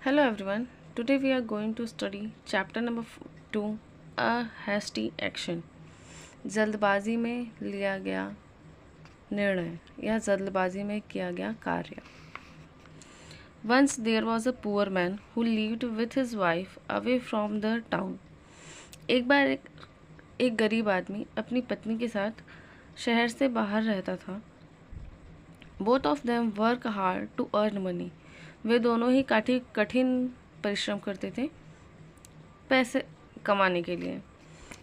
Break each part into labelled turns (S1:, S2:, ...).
S1: Hello everyone. Today we are going to study chapter number 2, A Hasty Action. जल्दबाजी में लिया गया निर्णय या जल्दबाजी में किया गया कार्य. Once there was a poor man who lived with his wife away from the town. एक बार एक गरीब आदमी अपनी पत्नी के साथ शहर से बाहर रहता था. Both of them work hard to earn money. वे दोनों ही काफ़ी कठिन परिश्रम करते थे पैसे कमाने के लिए.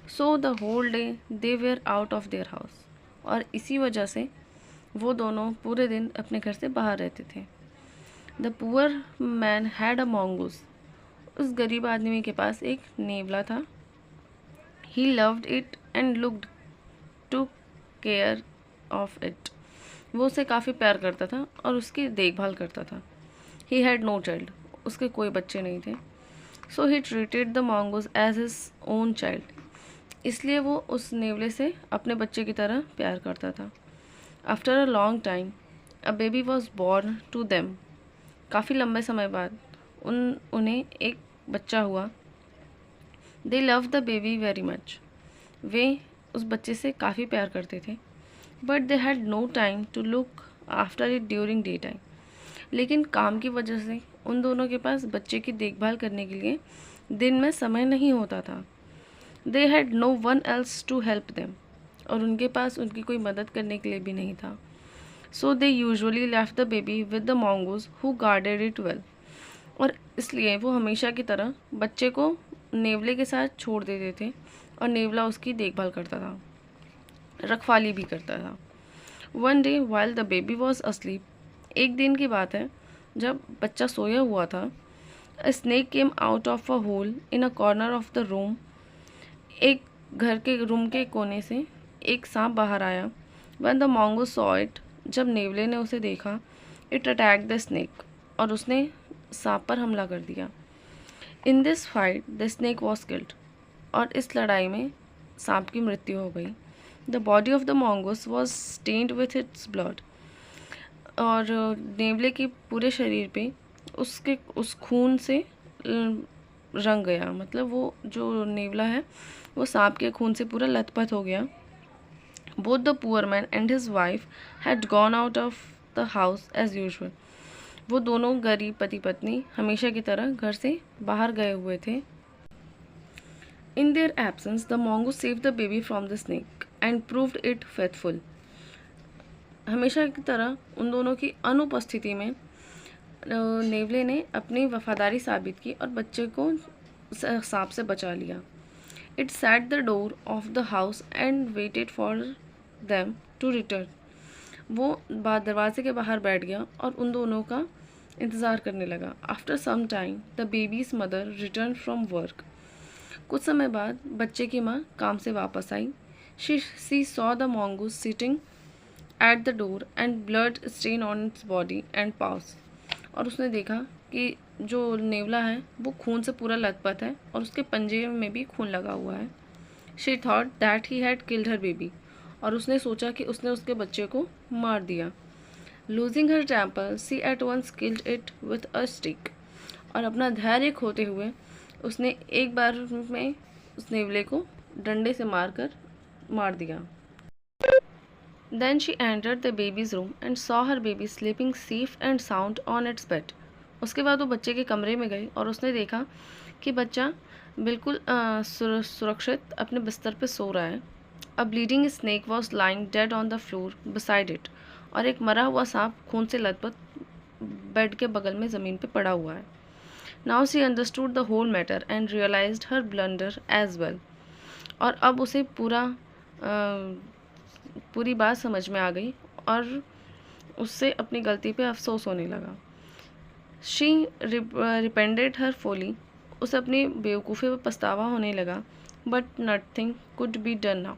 S1: So the whole day they were out of their house. और इसी वजह से वो दोनों पूरे दिन अपने घर से बाहर रहते थे. The poor man had a mongoose. उस गरीब आदमी के पास एक नेवला था. He loved it and looked to care of it. वो उसे काफ़ी प्यार करता था और उसकी देखभाल करता था. He had no child. उसके कोई बच्चे नहीं थे. So he treated the mongoose as his own child. इसलिए वो उस नेवले से अपने बच्चे की तरह प्यार करता था. After a long time a baby was born to them. काफ़ी लंबे समय बाद उन्हें एक बच्चा हुआ. They love the baby very much. वे उस बच्चे से काफ़ी प्यार करते थे. But they had no time to look after it during day time. लेकिन काम की वजह से उन दोनों के पास बच्चे की देखभाल करने के लिए दिन में समय नहीं होता था. They had no one else to help them. और उनके पास उनकी कोई मदद करने के लिए भी नहीं था. So they usually left the baby with the mongoose who guarded it well. और इसलिए वो हमेशा की तरह बच्चे को नेवले के साथ छोड़ देते थे और नेवला उसकी देखभाल करता था, रखवाली भी करता था. One day while the baby was asleep. एक दिन की बात है जब बच्चा सोया हुआ था. A snake came out of a hole in a corner of the room. एक घर के रूम के कोने से एक सांप बाहर आया. One the mongoose saw it. जब नेवले ने उसे देखा, इट अटैक द स्नेक. और उसने सांप पर हमला कर दिया. In this fight the snake was killed. और इस लड़ाई में सांप की मृत्यु हो गई. The body of the mongoose was stained with its blood. और नेवले के पूरे शरीर पे उस खून से रंग गया. मतलब वो जो नेवला है वो सांप के खून से पूरा लथपथ हो गया. Both the poor man and his wife had gone out of the house as usual. वो दोनों गरीब पति पत्नी हमेशा की तरह घर से बाहर गए हुए थे. In their absence the mongoose save the baby from the snake and proved it faithful. हमेशा की तरह उन दोनों की अनुपस्थिति में नेवले ने अपनी वफादारी साबित की और बच्चे को सांप से बचा लिया. It sat the door of the house and waited for them to return. वो दरवाजे के बाहर बैठ गया और उन दोनों का इंतज़ार करने लगा. After some time the baby's mother return from work. कुछ समय बाद बच्चे की माँ काम से वापस आई. She saw the mongoose sitting at the door and blood stain on its body and paws. और उसने देखा कि जो नेवला है वो खून से पूरा लथपथ है और उसके पंजे में भी खून लगा हुआ है. She thought that he had killed her baby. और उसने सोचा कि उसने उसके बच्चे को मार दिया. Losing her temper she at once killed it with a stick. और अपना धैर्य खोते हुए उसने एक बार में उस नेवले को डंडे से मार दिया. Then she entered the baby's room and saw her baby sleeping safe and sound on its bed. उसके बाद वो बच्चे के कमरे में गई और उसने देखा कि बच्चा बिल्कुल सुरक्षित अपने बिस्तर पे सो रहा है. अ bleeding snake was lying dead on the floor beside it. और एक मरा हुआ सांप खून से लथपथ बेड के बगल में ज़मीन पे पड़ा हुआ है. Now she understood the whole matter and realised her blunder as well. और अब उसे पूरी बात समझ में आ गई और उससे अपनी गलती पे अफसोस होने लगा. She repented her folly. उसे अपनी बेवकूफ़ी पर पछतावा होने लगा. But nothing could be done now.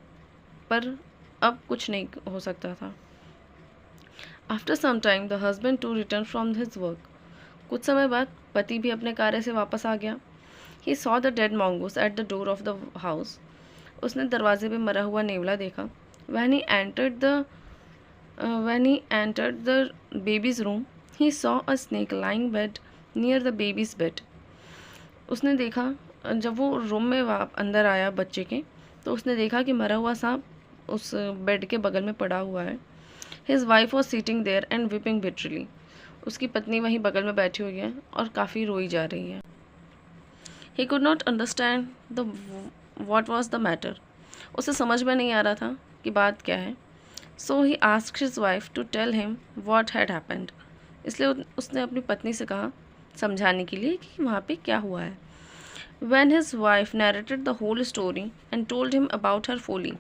S1: पर अब कुछ नहीं हो सकता था. After some time the husband to return from his work. कुछ समय बाद पति भी अपने कार्य से वापस आ गया. He saw the dead mongoose eight the door of the house. उसने दरवाजे पे मरा हुआ नेवला देखा. When he entered the baby's room, he saw a snake lying dead near the babies bed. उसने देखा, जब वो रूम में अंदर आया बच्चे के, तो उसने देखा कि मरा हुआ सांप उस बेड के बगल में पड़ा हुआ है। His wife was sitting there and weeping bitterly. उसकी पत्नी वहीं बगल में बैठी हुई है और काफ़ी रोई जा रही है। He could not understand the what was the matter. उसे समझ में नहीं आ रहा था कि बात क्या है। So he asked his wife to tell him what had happened. इसलिए उसने अपनी पत्नी से कहा समझाने के लिए कि वहाँ पे क्या हुआ है। When his wife narrated the whole story and told him about her folly,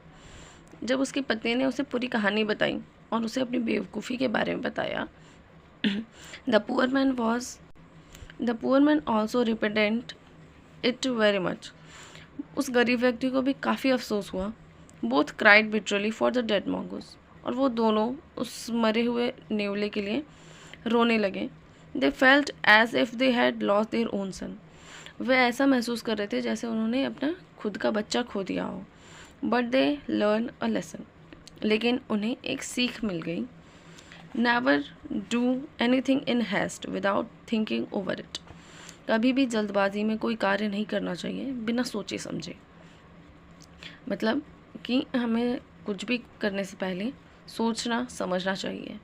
S1: जब उसकी पत्नी ने उसे पूरी कहानी बताई और उसे अपनी बेवकूफ़ी के बारे में बताया, the poor man also repented it very much. उस गरीब व्यक्ति को भी काफ़ी अफसोस हुआ। Both cried bitterly for the dead mongoose. और वो दोनों उस मरे हुए नेवले के लिए रोने लगे। They felt as if they had lost their own son. वे ऐसा महसूस कर रहे थे जैसे उन्होंने अपना खुद का बच्चा खो दिया हो। But they learn a lesson. लेकिन उन्हें एक सीख मिल गई। Never do anything in heist without thinking over it. कभी भी जल्दबाजी में कोई कार्य नहीं करना चाहिए बिना सोचे समझे। मतलब कि हमें कुछ भी करने से पहले सोचना समझना चाहिए।